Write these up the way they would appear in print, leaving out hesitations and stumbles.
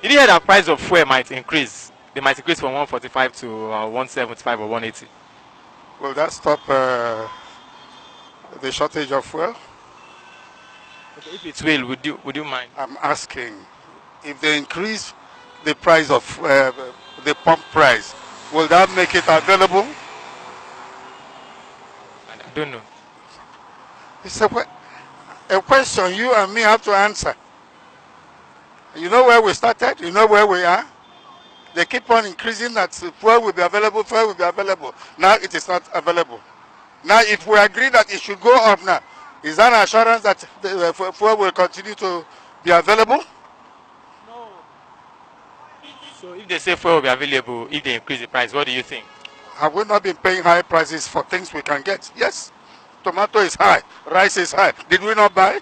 Did you hear that price of fuel might increase? They might increase from 145 to 175 or 180. Will that stop the shortage of fuel? Okay, if it will, would you mind? I'm asking, if they increase the price of the pump price, will that make it available? I don't know. It's a question you and me have to answer. You know where we started? You know where we are? They keep on increasing that fuel will be available, fuel will be available. Now it is not available. Now if we agree that it should go up now, is that an assurance that the fuel will continue to be available? No. So if they say fuel will be available, if they increase the price, what do you think? Have we not been paying high prices for things we can get? Yes. Tomato is high, rice is high. Did we not buy?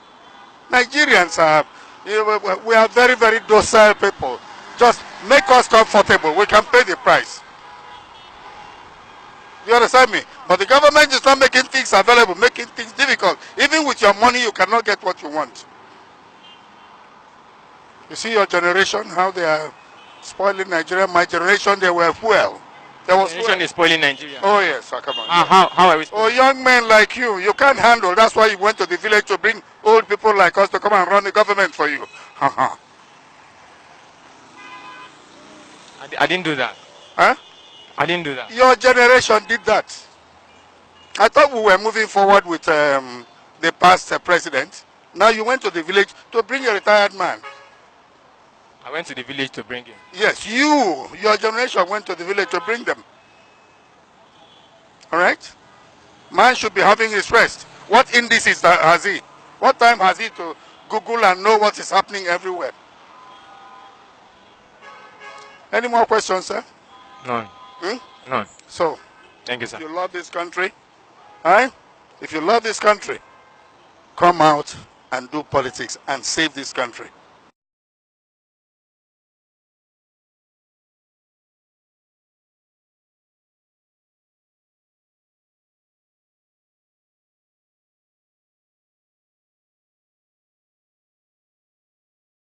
Nigerians are, we are very, very docile people. Just make us comfortable. We can pay the price. You understand me? But the government is not making things available, making things difficult. Even with your money, you cannot get what you want. You see your generation, how they are spoiling Nigeria. My generation, they were well. There was Generation is spoiling Nigeria. Oh yes, come on. How are we? Oh, young men like you can't handle. That's why you went to the village to bring old people like us to come and run the government for you. I didn't do that. Huh? I didn't do that. Your generation did that. I thought we were moving forward with the past president. Now you went to the village to bring a retired man. I went to the village to bring him. Yes, your generation went to the village to bring them. All right? Man should be having his rest. What indices has he? What time has he to Google and know what is happening everywhere? Any more questions, sir? None. None. So, thank you, sir. If you love this country, if you love this country, come out and do politics and save this country.